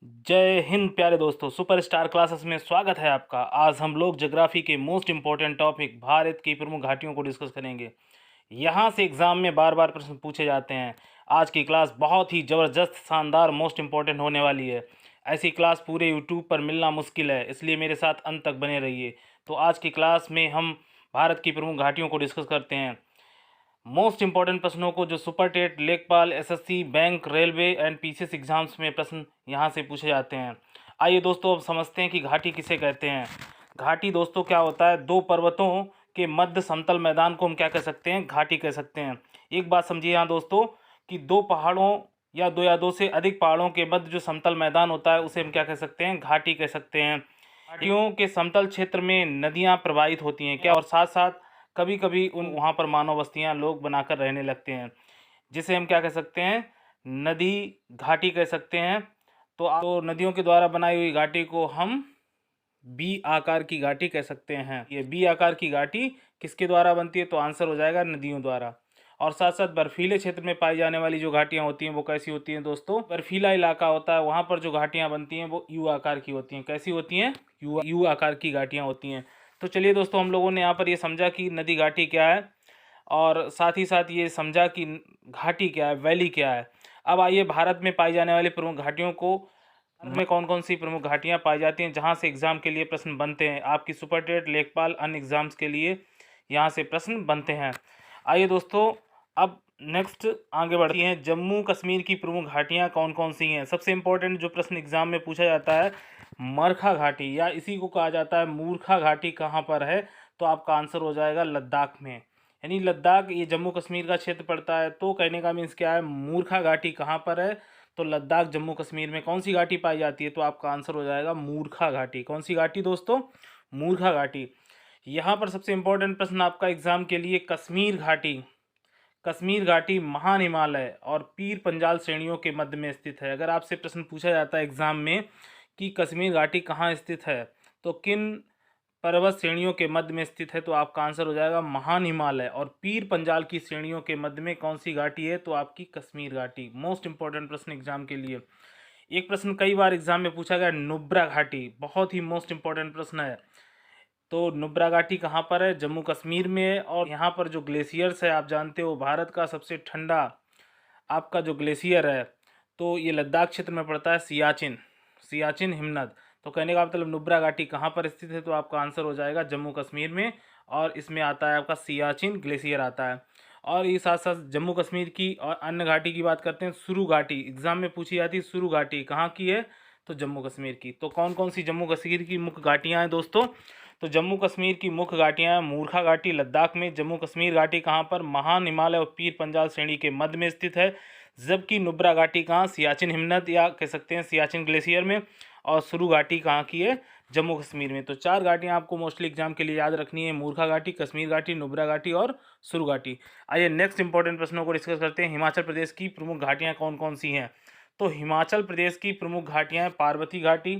जय हिंद प्यारे दोस्तों, सुपरस्टार क्लासेस में स्वागत है आपका। आज हम लोग ज्योग्राफी के मोस्ट इम्पोर्टेंट टॉपिक भारत की प्रमुख घाटियों को डिस्कस करेंगे। यहाँ से एग्जाम में बार बार प्रश्न पूछे जाते हैं। आज की क्लास बहुत ही ज़बरदस्त, शानदार, मोस्ट इम्पोर्टेंट होने वाली है। ऐसी क्लास पूरे यूट्यूब पर मिलना मुश्किल है, इसलिए मेरे साथ अंत तक बने रहिए। तो आज की क्लास में हम भारत की प्रमुख घाटियों को डिस्कस करते हैं। मोस्ट इंपॉर्टेंट प्रश्नों को जो सुपर टेट, लेखपाल, SSC, bank, railway and PCS exams में प्रश्न यहाँ से पूछे जाते हैं। आइए दोस्तों, अब समझते हैं कि घाटी किसे कहते हैं। घाटी दोस्तों क्या होता है? दो पर्वतों के मध्य समतल मैदान को हम क्या कह सकते हैं? घाटी कह सकते हैं। एक बात समझिए यहाँ दोस्तों, कि दो पहाड़ों या दो से अधिक पहाड़ों के मध्य जो समतल मैदान होता है उसे हम क्या कह सकते हैं? घाटी कह सकते हैं। घाटियों के समतल क्षेत्र में नदियाँ प्रवाहित होती हैं क्या, और साथ साथ कभी कभी उन वहाँ पर मानव बस्तियाँ लोग बनाकर रहने लगते हैं, जिसे हम क्या कह सकते हैं? नदी घाटी कह सकते हैं। तो नदियों के द्वारा बनाई हुई घाटी को हम बी आकार की घाटी कह सकते हैं। ये बी आकार की घाटी किसके द्वारा बनती है? तो आंसर हो जाएगा नदियों द्वारा। और साथ साथ बर्फीले क्षेत्र में पाई जाने वाली जो घाटियाँ होती हैं वो कैसी होती हैं दोस्तों? बर्फीला इलाका होता है, वहाँ पर जो घाटियाँ बनती हैं वो यू आकार की होती हैं। कैसी होती हैं? यू आकार की घाटियाँ होती हैं। तो चलिए दोस्तों, हम लोगों ने यहाँ पर ये समझा कि नदी घाटी क्या है, और साथ ही साथ ये समझा कि घाटी क्या है, वैली क्या है। अब आइए भारत में पाई जाने वाली प्रमुख घाटियों को, में कौन कौन सी प्रमुख घाटियां पाई जाती हैं जहां से एग्जाम के लिए प्रश्न बनते हैं। आपकी सुपर टेट, लेखपाल, अन्य एग्जाम्स के लिए यहां से प्रश्न बनते हैं। आइए दोस्तों, अब नेक्स्ट आगे बढ़ती हैं। जम्मू कश्मीर की प्रमुख घाटियां कौन कौन सी हैं? सबसे इंपॉर्टेंट जो प्रश्न एग्जाम में पूछा जाता है, मरखा घाटी, या इसी को कहा जाता है मूर्खा घाटी, कहाँ पर है? तो आपका आंसर हो जाएगा लद्दाख में। यानी लद्दाख ये जम्मू कश्मीर का क्षेत्र पड़ता है। तो कहने का मीन्स क्या है? मूर्खा घाटी कहाँ पर है? तो लद्दाख जम्मू कश्मीर में। कौन सी घाटी पाई जाती है? तो आपका आंसर हो जाएगा मूर्खा घाटी। कौन सी घाटी दोस्तों? मूर्खा घाटी। यहाँ पर सबसे इंपॉर्टेंट प्रश्न आपका एग्जाम के लिए, कश्मीर घाटी। कश्मीर घाटी महान हिमालय और पीर पंजाल श्रेणियों के मध्य में स्थित है। अगर आपसे प्रश्न पूछा जाता है एग्जाम में कि कश्मीर घाटी कहाँ स्थित है, तो किन पर्वत श्रेणियों के मध्य में स्थित है, तो आपका आंसर हो जाएगा महान हिमालय। और पीर पंजाल की श्रेणियों के मध्य में कौन सी घाटी है? तो आपकी कश्मीर घाटी। मोस्ट इंपॉर्टेंट प्रश्न एग्जाम के लिए। एक प्रश्न कई बार एग्जाम में पूछा गया, नुब्रा घाटी, बहुत ही मोस्ट इंपॉर्टेंट प्रश्न है। तो नुब्रा घाटी कहाँ पर है? जम्मू कश्मीर में है। और यहाँ पर जो ग्लेशियर्स है, आप जानते हो भारत का सबसे ठंडा आपका जो ग्लेशियर है, तो ये लद्दाख क्षेत्र में पड़ता है, सियाचिन। सियाचिन हिमनद। तो कहने का मतलब नुब्रा घाटी कहाँ पर स्थित है? तो आपका आंसर हो जाएगा जम्मू कश्मीर में, और इसमें आता है आपका सियाचिन ग्लेशियर आता है। और ये साथ साथ जम्मू कश्मीर की और अन्य घाटी की बात करते हैं, सुरु घाटी एग्जाम में पूछी जाती है। सुरु घाटी कहाँ की है? तो जम्मू कश्मीर की। तो कौन कौन सी जम्मू कश्मीर की मुख्य घाटियाँ हैं दोस्तों? तो जम्मू कश्मीर की मुख्य घाटियाँ हैं, मूर्खा घाटी लद्दाख में। जम्मू कश्मीर घाटी कहाँ पर? महान हिमालय और पीर पंजाल श्रेणी के मध्य में स्थित है। जबकि नुब्रा घाटी कहाँ? सियाचिन हिमनद, या कह सकते हैं सियाचिन ग्लेशियर में। और सुरु घाटी कहाँ की है? जम्मू कश्मीर में। तो चार घाटियाँ आपको मोस्टली एग्जाम के लिए याद रखनी है, मूर्खा घाटी, कश्मीर घाटी, नुब्रा घाटी और सुरु घाटी। आइए नेक्स्ट इंपॉर्टेंट प्रश्नों को डिस्कस करते हैं। हिमाचल प्रदेश की प्रमुख घाटियाँ कौन कौन सी हैं? तो हिमाचल प्रदेश की प्रमुख घाटियाँ हैं, पार्वती घाटी,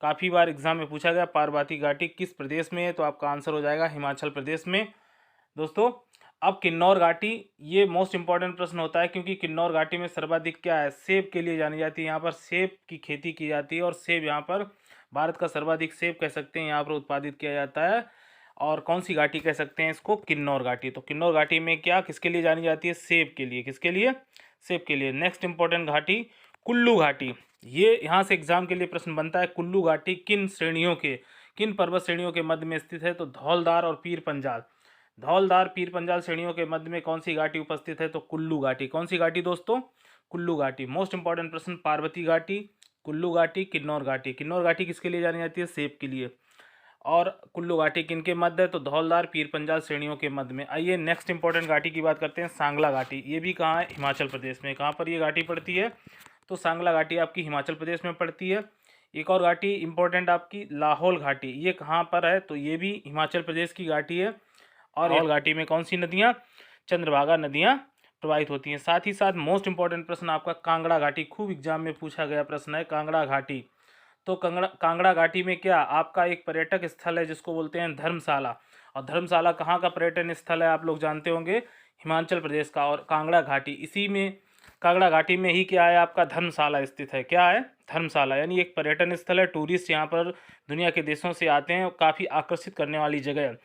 काफ़ी बार एग्जाम में पूछा गया पार्वती घाटी किस प्रदेश में है? तो आपका आंसर हो जाएगा हिमाचल प्रदेश में दोस्तों। अब किन्नौर घाटी, ये मोस्ट इंपॉर्टेंट प्रश्न होता है, क्योंकि किन्नौर घाटी में सर्वाधिक क्या है? सेब के लिए जानी जाती है। यहाँ पर सेब की खेती की जाती है, और सेब यहाँ पर भारत का सर्वाधिक सेब कह सकते हैं यहाँ पर उत्पादित किया जाता है। और कौन सी घाटी कह सकते हैं इसको? किन्नौर घाटी। तो किन्नौर घाटी में क्या किसके लिए जानी जाती है? सेब के लिए। किसके लिए? सेब के लिए। नेक्स्ट इंपॉर्टेंट घाटी, कुल्लू घाटी। ये यहाँ से एग्जाम के लिए प्रश्न बनता है, कुल्लू घाटी किन श्रेणियों के, किन पर्वत श्रेणियों के मध्य में स्थित है? तो धौलधार और पीर पंजाल। धौलधार, पीर पंजाल श्रेणियों के मध्य में कौन सी घाटी उपस्थित है? तो कुल्लू घाटी। कौन सी घाटी दोस्तों? कुल्लू घाटी। मोस्ट इंपॉर्टेंट प्रश्न, पार्वती घाटी, कुल्लू घाटी, किन्नौर घाटी। किन्नौर घाटी किसके लिए जानी जाती है? सेब के लिए। और कुल्लू घाटी किनके मध्य है? तो धौलधार, पीर पंजाल श्रेणियों के मध्य में। आइए नेक्स्ट इंपॉर्टेंट घाटी की बात करते हैं, सांगला घाटी। ये भी कहाँ है? हिमाचल प्रदेश में। कहाँ पर ये घाटी पड़ती है? तो सांगला घाटी आपकी हिमाचल प्रदेश में पड़ती है। एक और घाटी इंपॉर्टेंट आपकी, लाहौल घाटी। ये कहाँ पर है? तो ये भी हिमाचल प्रदेश की घाटी है। और लाहौल घाटी में कौन सी नदियाँ? चंद्रभागा नदियाँ प्रवाहित होती हैं। साथ ही साथ मोस्ट इंपॉर्टेंट प्रश्न आपका कांगड़ा घाटी, खूब एग्जाम में पूछा गया प्रश्न है, कांगड़ा घाटी। तो कांगड़ा घाटी में क्या आपका एक पर्यटक स्थल है जिसको बोलते हैं धर्मशाला। और धर्मशाला कहाँ का पर्यटन स्थल है? आप लोग जानते होंगे, हिमाचल प्रदेश का। और कांगड़ा घाटी इसी में कांगड़ा घाटी में ही क्या है आपका धर्मशाला स्थित है। क्या है? धर्मशाला, यानी एक पर्यटन स्थल है। टूरिस्ट यहाँ पर दुनिया के देशों से आते हैं और काफ़ी आकर्षित करने वाली जगह है।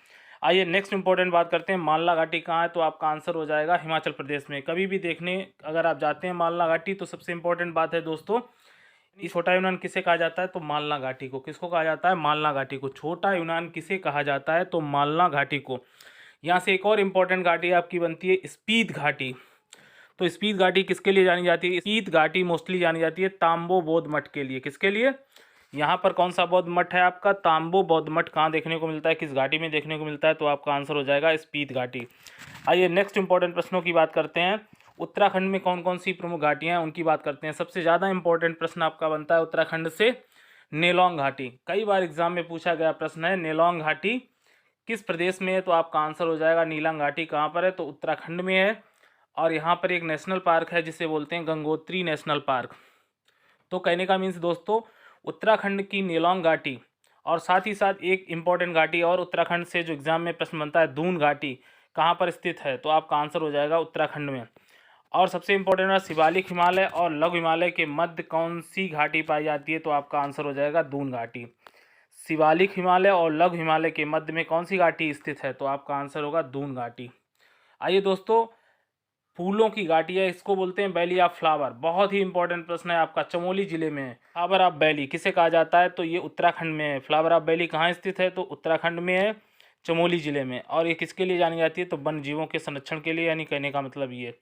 आइए नेक्स्ट इंपॉर्टेंट बात करते हैं, मालना घाटी कहाँ है? तो आपका आंसर हो जाएगा हिमाचल प्रदेश में। कभी भी देखने अगर आप जाते हैं मालना घाटी तो सबसे इंपॉर्टेंट बात है दोस्तों, इस छोटा यूनान किसे कहा जाता है? तो मालना घाटी को। किसको कहा जाता है? मालना घाटी को। छोटा यूनान किसे कहा जाता है? तो मालना घाटी को। यहाँ से एक और इम्पोर्टेंट घाटी आपकी बनती है स्पीत घाटी। तो स्पीत घाटी किसके लिए जानी जाती है? स्पीत घाटी मोस्टली जानी जाती है तांबो बौद्ध मठ के लिए। किसके लिए? यहाँ पर कौन सा बौद्ध मठ है आपका? तांबो बौद्ध मठ। कहाँ देखने को मिलता है? किस घाटी में देखने को मिलता है? तो आपका आंसर हो जाएगा स्पीत घाटी। आइए नेक्स्ट इंपॉर्टेंट प्रश्नों की बात करते हैं। उत्तराखंड में कौन कौन सी प्रमुख घाटियाँ हैं उनकी बात करते हैं। सबसे ज़्यादा इंपॉर्टेंट प्रश्न आपका बनता है उत्तराखंड से नेलोंग घाटी। कई बार एग्जाम में पूछा गया प्रश्न है, नेलोंग घाटी किस प्रदेश में है? तो आपका आंसर हो जाएगा नीलांग घाटी। कहाँ पर है? तो उत्तराखंड में है। और यहाँ पर एक नेशनल पार्क है जिसे बोलते हैं गंगोत्री नेशनल पार्क। तो कहने का मीन्स दोस्तों, उत्तराखंड की नेलोंग घाटी और साथ ही साथ एक इम्पॉर्टेंट घाटी और उत्तराखंड से जो एग्जाम में प्रश्न बनता है, दून घाटी कहाँ पर स्थित है? तो आपका आंसर हो जाएगा उत्तराखंड में। और सबसे इंपॉर्टेंट है शिवालिक हिमालय और लघु हिमालय के मध्य कौन सी घाटी पाई जाती है? तो आपका आंसर हो जाएगा दून घाटी। शिवालिक हिमालय और लघु हिमालय के मध्य में कौन सी घाटी स्थित है? तो आपका आंसर होगा दून घाटी। आइए दोस्तों, फूलों की घाटी है, इसको बोलते हैं वैली ऑफ फ्लावर। बहुत ही इंपॉर्टेंट प्रश्न है आपका, चमोली जिले में फ्लावर ऑफ वैली किसे कहा जाता है? तो ये उत्तराखंड में है। फ्लावर ऑफ वैली कहाँ स्थित है? तो उत्तराखंड में है, चमोली जिले में। और ये किसके लिए जानी जाती है? तो वन्य जीवों के संरक्षण के लिए, यानी कहने का मतलब ये।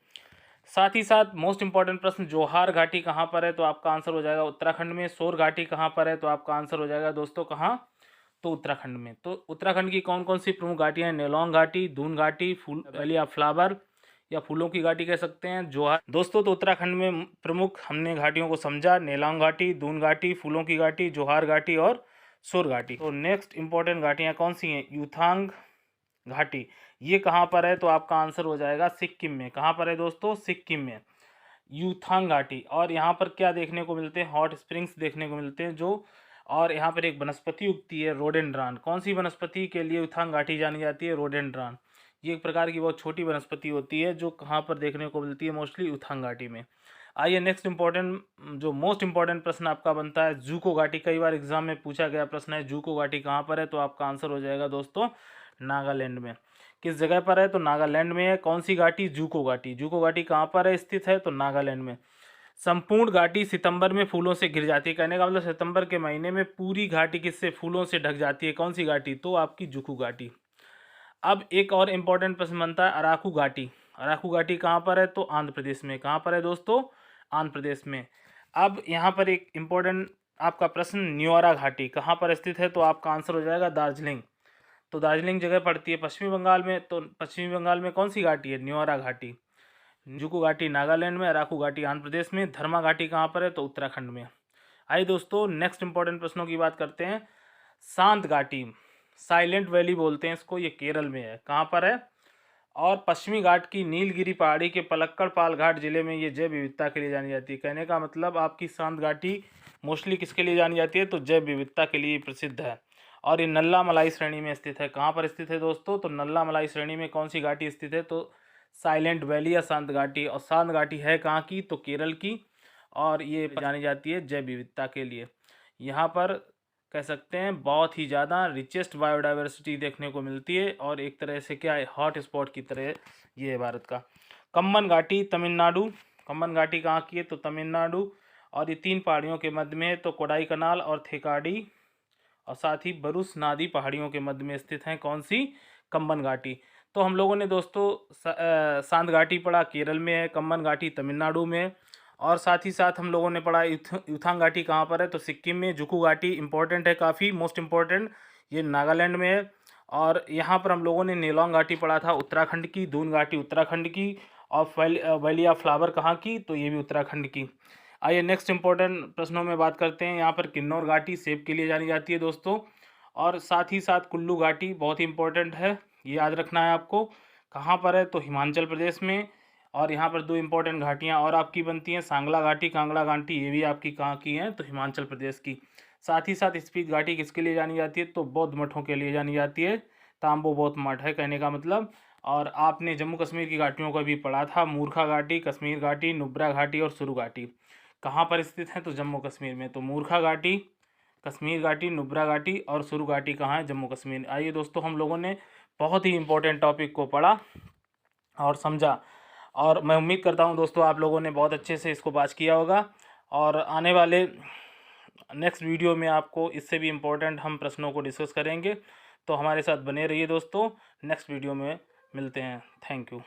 साथ ही साथ मोस्ट इंपॉर्टेंट प्रश्न, जोहार घाटी कहाँ पर है? तो आपका आंसर हो जाएगा उत्तराखंड में। सोर घाटी कहाँ पर है? तो आपका आंसर हो जाएगा दोस्तों कहाँ? तो उत्तराखंड में। तो उत्तराखंड की कौन कौन सी प्रमुख घाटियाँ हैं? नेलोंग घाटी, दून घाटी, फूल वैली ऑफ फ्लावर या फूलों की घाटी कह सकते हैं, जोहार। दोस्तों तो उत्तराखंड में प्रमुख हमने घाटियों को समझा, नेलोंग घाटी, दून घाटी, फूलों की घाटी, जोहार घाटी और सोर घाटी। तो नेक्स्ट इंपॉर्टेंट घाटियाँ कौन सी हैं? यूथांग घाटी, ये कहाँ पर है? तो आपका आंसर हो जाएगा सिक्किम में। कहाँ पर है दोस्तों? सिक्किम में यूथांग घाटी। और यहाँ पर क्या देखने को मिलते हैं? हॉट स्प्रिंग्स देखने को मिलते हैं जो। और यहाँ पर एक वनस्पति उगती है रोडेंड्रान। कौन सी वनस्पति के लिए यूथांग घाटी जानी जाती है? रोडेंड्रान। ये एक प्रकार की बहुत छोटी वनस्पति होती है जो कहाँ पर देखने को मिलती है? मोस्टली यूथांग घाटी में। आइए नेक्स्ट इंपॉर्टेंट, जो मोस्ट इंपॉर्टेंट प्रश्न आपका बनता है जूको घाटी। कई बार एग्जाम में पूछा गया प्रश्न है, जूको घाटी कहाँ पर है? तो आपका आंसर हो जाएगा दोस्तों नागालैंड में। किस जगह पर है? तो नागालैंड में है। कौन सी घाटी? जूको घाटी। जूको घाटी कहाँ पर है स्थित है? तो नागालैंड में। संपूर्ण घाटी सितंबर में फूलों से घिर जाती है। कहने का मतलब सितंबर के महीने में पूरी घाटी किससे? फूलों से ढक जाती है। कौन सी घाटी? तो आपकी जूको घाटी। अब एक और इम्पोर्टेंट प्रश्न बनता है अराकू घाटी। अराकू घाटी कहाँ पर है? तो आंध्र प्रदेश में। कहाँ पर है दोस्तों? आंध्र प्रदेश में। अब यहाँ पर एक इम्पोर्टेंट आपका प्रश्न, न्योरा घाटी कहाँ पर स्थित है? तो आपका आंसर हो जाएगा दार्जिलिंग। तो दार्जिलिंग जगह पड़ती है पश्चिमी बंगाल में। तो पश्चिमी बंगाल में कौन सी घाटी है? न्योरा घाटी। जुकू घाटी नागालैंड में, अराकू घाटी आंध्र प्रदेश में, धर्मा घाटी कहाँ पर है? तो उत्तराखंड में। आइए दोस्तों नेक्स्ट इंपॉर्टेंट प्रश्नों की बात करते हैं। शांत घाटी, साइलेंट वैली बोलते हैं इसको, ये केरल में है। कहाँ पर है? और पश्चिमी घाट की नीलगिरी पहाड़ी के पलक्कड़ पाल घाट जिले में ये जैव विविधता के लिए जानी जाती है। कहने का मतलब आपकी शांत घाटी मोस्टली किसके लिए जानी जाती है? तो जैव विविधता के लिए प्रसिद्ध है। और ये नल्ला मलाई श्रेणी में स्थित है। कहाँ पर स्थित है दोस्तों? तो नल्ला मलाई श्रेणी में कौन सी घाटी स्थित है? तो साइलेंट वैली या शांत घाटी। और शांत घाटी है कहाँ की? तो केरल की। और ये जानी जाती है जैव विविधता के लिए। यहाँ पर कह सकते हैं बहुत ही ज़्यादा रिचेस्ट बायोडाइवर्सिटी देखने को मिलती है और एक तरह से क्या है, हॉट स्पॉट की तरह ये है भारत का। कम्बन घाटी तमिलनाडु। कम्बन घाटी कहाँ की है? तो तमिलनाडु। और ये तीन पहाड़ियों के मध्य में है, तो कोडाई कनाल और थेकाडी और साथ ही बरुस नादी पहाड़ियों के मध्य में स्थित हैं। कौन सी? कम्बन घाटी। तो हम लोगों ने दोस्तों शांत घाटी पढ़ा, केरल में है। कम्बन घाटी तमिलनाडु में। और साथ ही साथ हम लोगों ने पढ़ा यूथांग घाटी कहाँ पर है? तो सिक्किम में। जुकू घाटी इंपॉर्टेंट है काफ़ी, मोस्ट इम्पॉर्टेंट, ये नागालैंड में है। और यहाँ पर हम लोगों ने नेलोंग घाटी पढ़ा था उत्तराखंड की, दून घाटी उत्तराखंड की, और वैली ऑफ फ्लावर कहाँ की? तो ये भी उत्तराखंड की। आइए नेक्स्ट इंपॉर्टेंट प्रश्नों में बात करते हैं। यहाँ पर किन्नौर घाटी सेब के लिए जानी जाती है दोस्तों। और साथ ही साथ कुल्लू घाटी बहुत ही इंपॉर्टेंट है, ये याद रखना है आपको। कहाँ पर है? तो हिमाचल प्रदेश में। और यहाँ पर दो इंपॉर्टेंट घाटियाँ और आपकी बनती हैं, सांगला घाटी, कांगड़ा घाटी, ये भी आपकी कहाँ की हैं? तो हिमाचल प्रदेश की। साथ ही साथ स्पीत घाटी किसके लिए जानी जाती है? तो बौद्ध मठों के लिए जानी जाती है। तांबो बौद्ध मठ है कहने का मतलब। और आपने जम्मू कश्मीर की घाटियों को भी पढ़ा था, मूर्खा घाटी, कश्मीर घाटी, नुब्रा घाटी और सुरु घाटी कहाँ पर स्थित है? तो जम्मू कश्मीर में। तो मूर्खा घाटी, कश्मीर घाटी, नुब्रा घाटी और सुरु घाटी कहाँ है? जम्मू कश्मीर। आइए दोस्तों, हम लोगों ने बहुत ही इंपॉर्टेंट टॉपिक को पढ़ा और समझा, और मैं उम्मीद करता हूँ दोस्तों आप लोगों ने बहुत अच्छे से इसको पास किया होगा। और आने वाले नेक्स्ट वीडियो में आपको इससे भी इम्पोर्टेंट हम प्रश्नों को डिस्कस करेंगे। तो हमारे साथ बने रहिए दोस्तों, नेक्स्ट वीडियो में मिलते हैं। Thank you.